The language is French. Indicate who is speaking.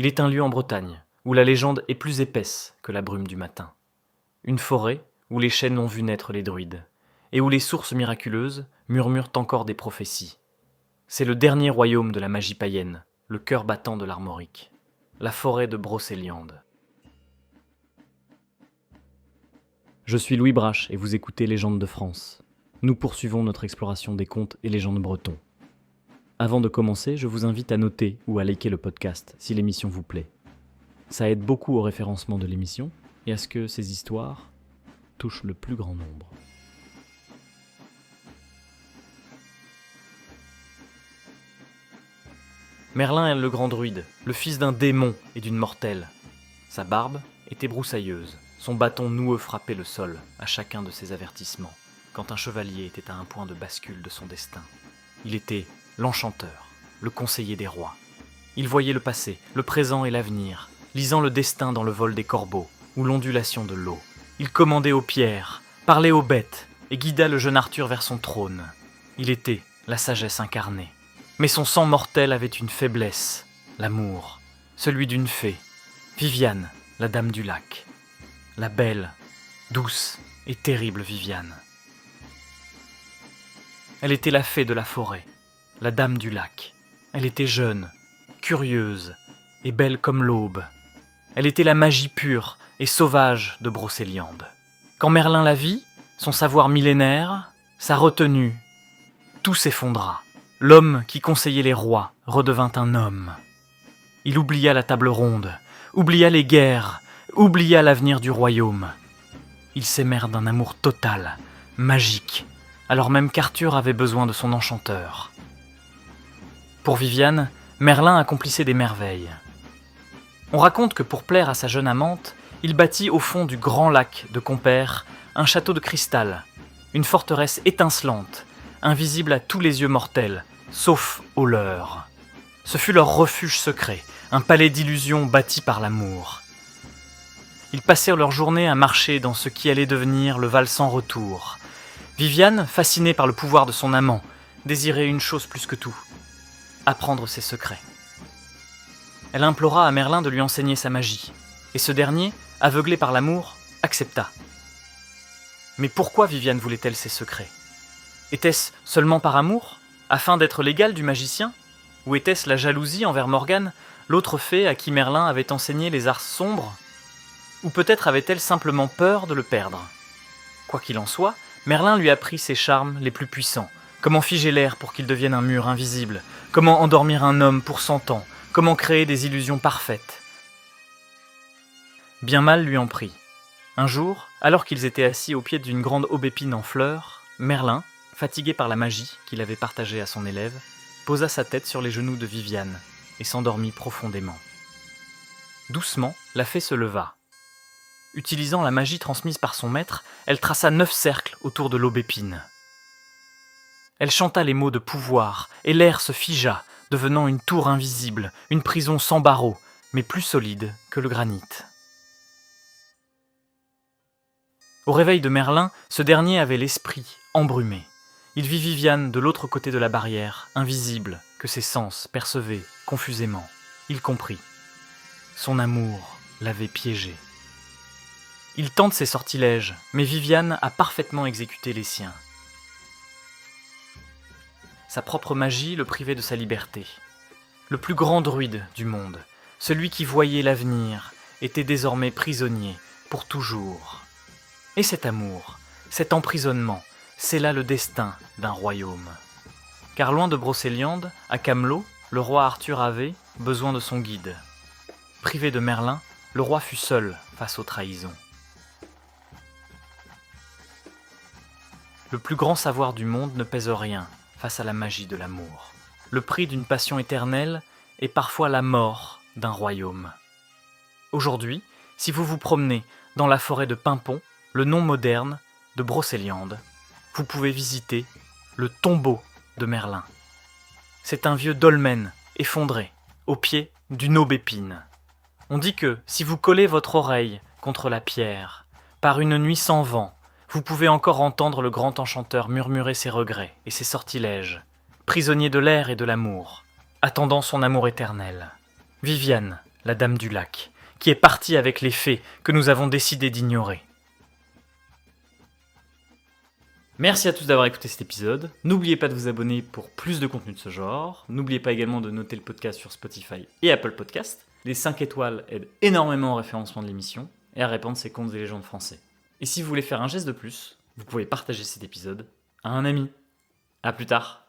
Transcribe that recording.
Speaker 1: Il est un lieu en Bretagne, où la légende est plus épaisse que la brume du matin. Une forêt où les chênes ont vu naître les druides, et où les sources miraculeuses murmurent encore des prophéties. C'est le dernier royaume de la magie païenne, le cœur battant de l'Armorique, la forêt de Brocéliande. Je suis Louis Brache et vous écoutez Légendes de France. Nous poursuivons notre exploration des contes et légendes bretons. Avant de commencer, je vous invite à noter ou à liker le podcast si l'émission vous plaît. Ça aide beaucoup au référencement de l'émission et à ce que ces histoires touchent le plus grand nombre. Merlin est le grand druide, le fils d'un démon et d'une mortelle. Sa barbe était broussailleuse, son bâton noueux frappait le sol à chacun de ses avertissements, quand un chevalier était à un point de bascule de son destin. Il était l'enchanteur, le conseiller des rois. Il voyait le passé, le présent et l'avenir, lisant le destin dans le vol des corbeaux ou l'ondulation de l'eau. Il commandait aux pierres, parlait aux bêtes et guida le jeune Arthur vers son trône. Il était la sagesse incarnée. Mais son sang mortel avait une faiblesse, l'amour, celui d'une fée, Viviane, la dame du lac. La belle, douce et terrible Viviane. Elle était la fée de la forêt, la dame du lac. Elle était jeune, curieuse et belle comme l'aube. Elle était la magie pure et sauvage de Brocéliande. Quand Merlin la vit, son savoir millénaire, sa retenue, tout s'effondra. L'homme qui conseillait les rois redevint un homme. Il oublia la table ronde, oublia les guerres, oublia l'avenir du royaume. Ils s'aimèrent d'un amour total, magique, alors même qu'Arthur avait besoin de son enchanteur. Pour Viviane, Merlin accomplissait des merveilles. On raconte que pour plaire à sa jeune amante, il bâtit au fond du grand lac de Compère un château de cristal, une forteresse étincelante, invisible à tous les yeux mortels, sauf aux leurs. Ce fut leur refuge secret, un palais d'illusions bâti par l'amour. Ils passèrent leur journée à marcher dans ce qui allait devenir le Val sans retour. Viviane, fascinée par le pouvoir de son amant, désirait une chose plus que tout, apprendre ses secrets. Elle implora à Merlin de lui enseigner sa magie, et ce dernier, aveuglé par l'amour, accepta. Mais pourquoi Viviane voulait-elle ces secrets ? Était-ce seulement par amour, afin d'être l'égal du magicien ? Ou était-ce la jalousie envers Morgane, l'autre fée à qui Merlin avait enseigné les arts sombres ? Ou peut-être avait-elle simplement peur de le perdre ? Quoi qu'il en soit, Merlin lui apprit ses charmes les plus puissants. Comment figer l'air pour qu'il devienne un mur invisible ? Comment endormir un homme pour 100 ans ? Comment créer des illusions parfaites ? Bien mal lui en prit. Un jour, alors qu'ils étaient assis au pied d'une grande aubépine en fleurs, Merlin, fatigué par la magie qu'il avait partagée à son élève, posa sa tête sur les genoux de Viviane et s'endormit profondément. Doucement, la fée se leva. Utilisant la magie transmise par son maître, elle traça 9 cercles autour de l'aubépine. Elle chanta les mots de pouvoir, et l'air se figea, devenant une tour invisible, une prison sans barreaux, mais plus solide que le granit. Au réveil de Merlin, ce dernier avait l'esprit embrumé. Il vit Viviane de l'autre côté de la barrière, invisible, que ses sens percevaient confusément. Il comprit. Son amour l'avait piégé. Il tente ses sortilèges, mais Viviane a parfaitement exécuté les siens. Sa propre magie le privait de sa liberté. Le plus grand druide du monde, celui qui voyait l'avenir, était désormais prisonnier pour toujours. Et cet amour, cet emprisonnement, c'est là le destin d'un royaume. Car loin de Brocéliande, à Camelot, le roi Arthur avait besoin de son guide. Privé de Merlin, le roi fut seul face aux trahisons. Le plus grand savoir du monde ne pèse rien face à la magie de l'amour. Le prix d'une passion éternelle est parfois la mort d'un royaume. Aujourd'hui, si vous vous promenez dans la forêt de Pimpon, le nom moderne de Brocéliande, vous pouvez visiter le tombeau de Merlin. C'est un vieux dolmen effondré au pied d'une aubépine. On dit que si vous collez votre oreille contre la pierre, par une nuit sans vent, vous pouvez encore entendre le grand enchanteur murmurer ses regrets et ses sortilèges, prisonnier de l'air et de l'amour, attendant son amour éternel. Viviane, la Dame du Lac, qui est partie avec les fées que nous avons décidé d'ignorer. Merci à tous d'avoir écouté cet épisode. N'oubliez pas de vous abonner pour plus de contenu de ce genre. N'oubliez pas également de noter le podcast sur Spotify et Apple Podcast. Les 5 étoiles aident énormément au référencement de l'émission et à répandre ses contes et légendes français. Et si vous voulez faire un geste de plus, vous pouvez partager cet épisode à un ami. À plus tard.